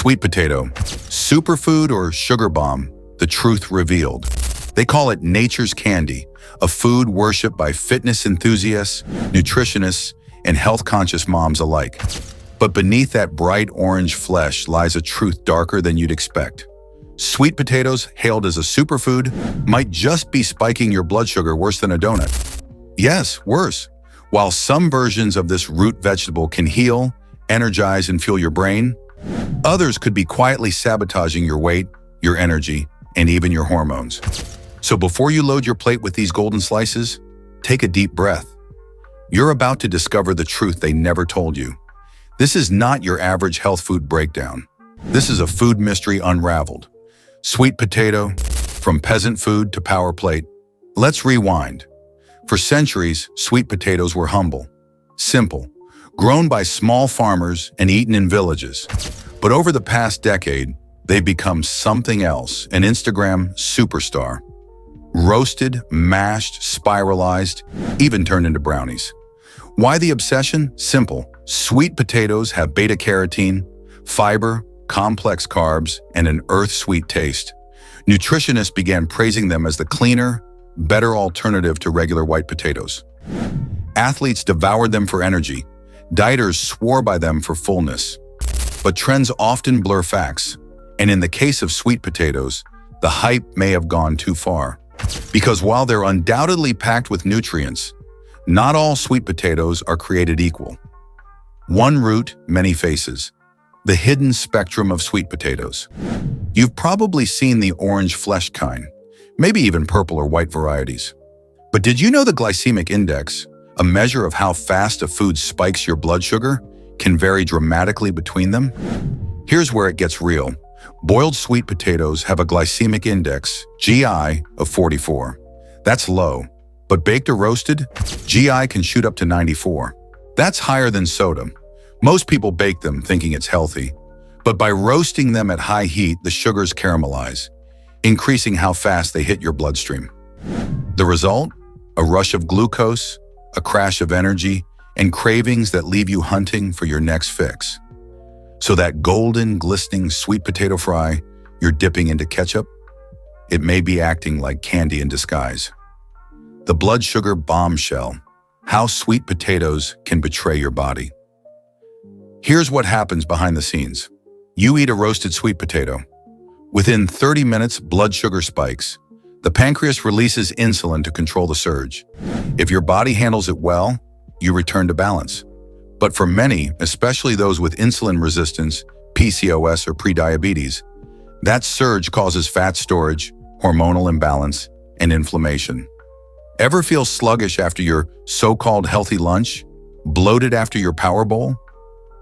Sweet potato, superfood or sugar bomb, the truth revealed. They call it nature's candy, a food worshipped by fitness enthusiasts, nutritionists, and health-conscious moms alike. But beneath that bright orange flesh lies a truth darker than you'd expect. Sweet potatoes, hailed as a superfood, might just be spiking your blood sugar worse than a donut. Yes, worse. While some versions of this root vegetable can heal, energize, and fuel your brain, others could be quietly sabotaging your weight, your energy, and even your hormones. So before you load your plate with these golden slices, take a deep breath. You're about to discover the truth they never told you. This is not your average health food breakdown. This is a food mystery unraveled. Sweet potato, from peasant food to power plate. Let's rewind. For centuries, sweet potatoes were humble, simple, grown by small farmers and eaten in villages. But over the past decade, they've become something else, an Instagram superstar. Roasted, mashed, spiralized, even turned into brownies. Why the obsession? Simple. Sweet potatoes have beta-carotene, fiber, complex carbs, and an earth-sweet taste. Nutritionists began praising them as the cleaner, better alternative to regular white potatoes. Athletes devoured them for energy. Dieters swore by them for fullness. But trends often blur facts, and in the case of sweet potatoes, the hype may have gone too far. Because while they're undoubtedly packed with nutrients, not all sweet potatoes are created equal. One root, many faces. The hidden spectrum of sweet potatoes. You've probably seen the orange flesh kind, maybe even purple or white varieties. But did you know the glycemic index, a measure of how fast a food spikes your blood sugar, can vary dramatically between them? Here's where it gets real. Boiled sweet potatoes have a glycemic index, GI, of 44. That's low. But baked or roasted, GI can shoot up to 94. That's higher than soda. Most people bake them thinking it's healthy. But by roasting them at high heat, the sugars caramelize, increasing how fast they hit your bloodstream. The result? A rush of glucose, a crash of energy, and cravings that leave you hunting for your next fix. So that golden, glistening sweet potato fry you're dipping into ketchup, it may be acting like candy in disguise. The blood sugar bombshell, how sweet potatoes can betray your body. Here's what happens behind the scenes. You eat a roasted sweet potato. Within 30 minutes, blood sugar spikes. The pancreas releases insulin to control the surge. If your body handles it well, you return to balance. But for many, especially those with insulin resistance, PCOS, or prediabetes, that surge causes fat storage, hormonal imbalance, and inflammation. Ever feel sluggish after your so-called healthy lunch? Bloated after your power bowl?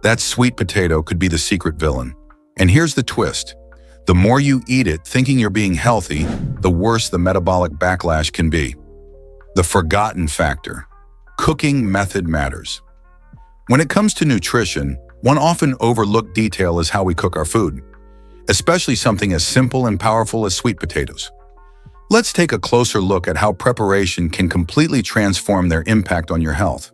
That sweet potato could be the secret villain. And here's the twist. The more you eat it thinking you're being healthy, the worse the metabolic backlash can be. The forgotten factor. Cooking method matters. When it comes to nutrition, one often overlooked detail is how we cook our food, especially something as simple and powerful as sweet potatoes. Let's take a closer look at how preparation can completely transform their impact on your health.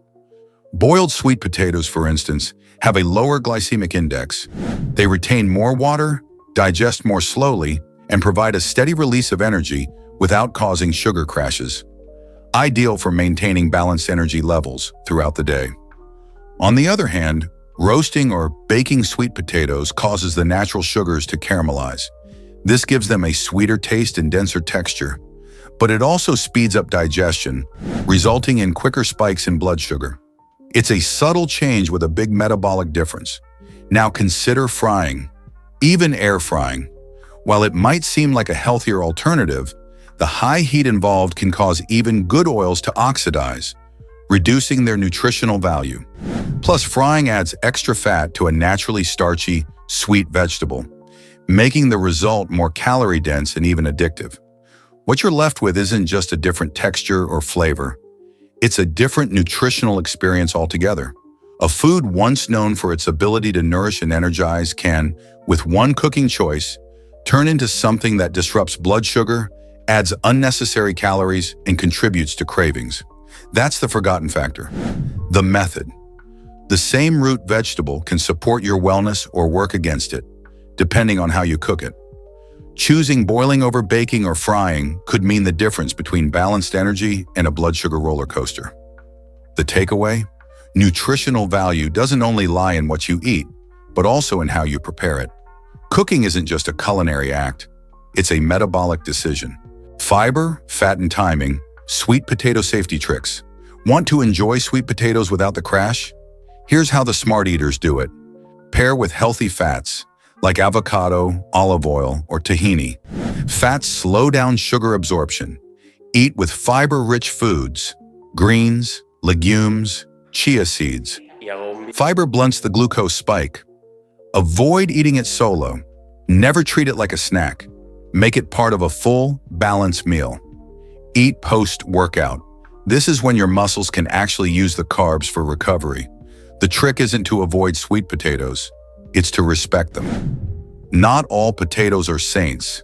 Boiled sweet potatoes, for instance, have a lower glycemic index. They retain more water, digest more slowly, and provide a steady release of energy without causing sugar crashes. Ideal for maintaining balanced energy levels throughout the day. On the other hand, roasting or baking sweet potatoes causes the natural sugars to caramelize. This gives them a sweeter taste and denser texture, but it also speeds up digestion, resulting in quicker spikes in blood sugar. It's a subtle change with a big metabolic difference. Now consider frying, even air frying. While it might seem like a healthier alternative, the high heat involved can cause even good oils to oxidize, reducing their nutritional value. Plus, frying adds extra fat to a naturally starchy, sweet vegetable, making the result more calorie-dense and even addictive. What you're left with isn't just a different texture or flavor. It's a different nutritional experience altogether. A food once known for its ability to nourish and energize can, with one cooking choice, turn into something that disrupts blood sugar, adds unnecessary calories, and contributes to cravings. That's the forgotten factor. The method. The same root vegetable can support your wellness or work against it, depending on how you cook it. Choosing boiling over baking or frying could mean the difference between balanced energy and a blood sugar roller coaster. The takeaway? Nutritional value doesn't only lie in what you eat, but also in how you prepare it. Cooking isn't just a culinary act, it's a metabolic decision. Fiber, fat and timing, sweet potato safety tricks. Want to enjoy sweet potatoes without the crash? Here's how the smart eaters do it. Pair with healthy fats, like avocado, olive oil, or tahini. Fats slow down sugar absorption. Eat with fiber-rich foods, greens, legumes, chia seeds. Fiber blunts the glucose spike. Avoid eating it solo. Never treat it like a snack. Make it part of a full, balanced meal. Eat post-workout. This is when your muscles can actually use the carbs for recovery. The trick isn't to avoid sweet potatoes, it's to respect them. Not all potatoes are saints.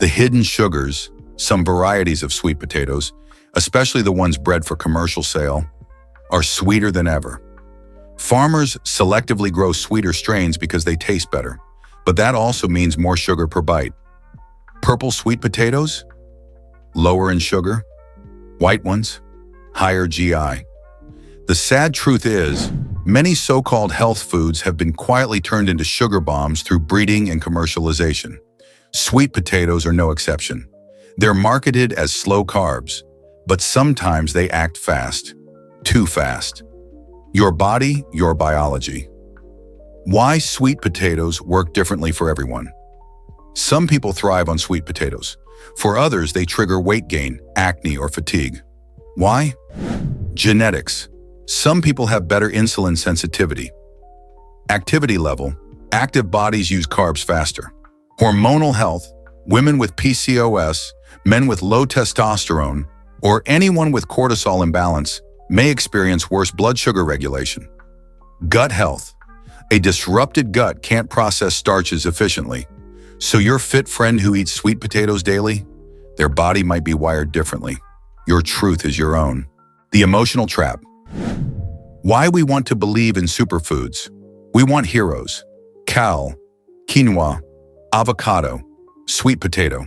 The hidden sugars, some varieties of sweet potatoes, especially the ones bred for commercial sale, are sweeter than ever. Farmers selectively grow sweeter strains because they taste better, but that also means more sugar per bite. Purple sweet potatoes? Lower in sugar. White ones? Higher GI. The sad truth is, many so-called health foods have been quietly turned into sugar bombs through breeding and commercialization. Sweet potatoes are no exception. They're marketed as slow carbs, but sometimes they act fast. Too fast. Your body, your biology. Why sweet potatoes work differently for everyone. Some people thrive on sweet potatoes. For others, they trigger weight gain, acne, or fatigue. Why? Genetics. Some people have better insulin sensitivity. Activity level. Active bodies use carbs faster. Hormonal health. Women with PCOS, men with low testosterone, or anyone with cortisol imbalance may experience worse blood sugar regulation. Gut health. A disrupted gut can't process starches efficiently. So your fit friend who eats sweet potatoes daily, their body might be wired differently. Your truth is your own. The emotional trap. Why we want to believe in superfoods. We want heroes. Kale, quinoa, avocado, sweet potato.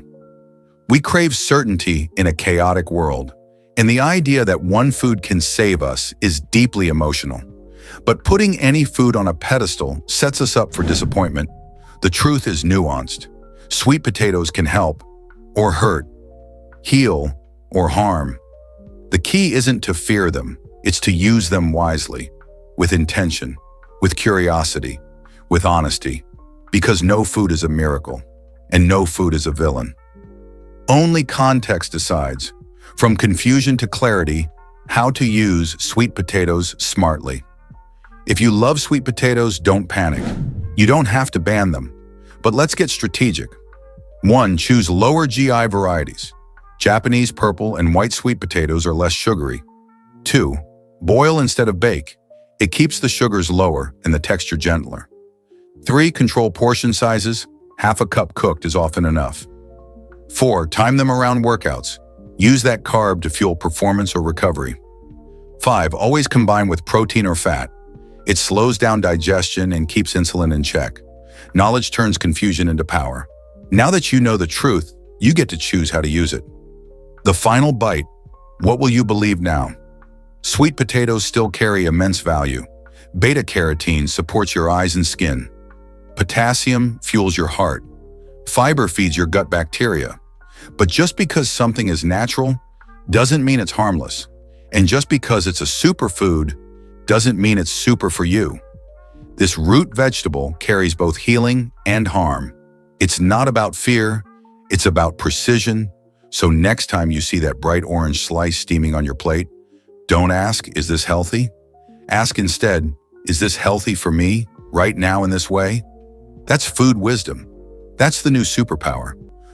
We crave certainty in a chaotic world, and the idea that one food can save us is deeply emotional. But putting any food on a pedestal sets us up for disappointment. The truth is nuanced. Sweet potatoes can help or hurt, heal or harm. The key isn't to fear them, it's to use them wisely, with intention, with curiosity, with honesty, because no food is a miracle, and no food is a villain. Only context decides, from confusion to clarity, how to use sweet potatoes smartly. If you love sweet potatoes, don't panic. You don't have to ban them. But let's get strategic. 1. Choose lower GI varieties. Japanese purple and white sweet potatoes are less sugary. 2. Boil instead of bake. It keeps the sugars lower and the texture gentler. 3. Control portion sizes. Half a cup cooked is often enough. 4. Time them around workouts. Use that carb to fuel performance or recovery. 5. Always combine with protein or fat. It slows down digestion and keeps insulin in check. Knowledge turns confusion into power. Now that you know the truth, you get to choose how to use it. The final bite. What will you believe now? Sweet potatoes still carry immense value. Beta-carotene supports your eyes and skin. Potassium fuels your heart. Fiber feeds your gut bacteria. But just because something is natural doesn't mean it's harmless. And just because it's a superfood doesn't mean it's super for you. This root vegetable carries both healing and harm. It's not about fear, it's about precision. So next time you see that bright orange slice steaming on your plate, don't ask, is this healthy? Ask instead, is this healthy for me right now in this way? That's food wisdom. That's the new superpower.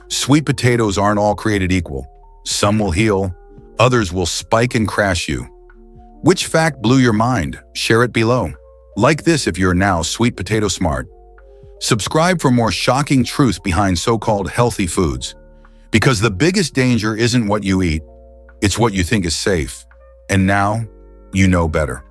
Sweet potatoes aren't all created equal. Some will heal, others will spike and crash you. Which fact blew your mind? Share it below. Like this if you're now sweet potato smart. Subscribe for more shocking truths behind so-called healthy foods. Because the biggest danger isn't what you eat, it's what you think is safe. And now, you know better.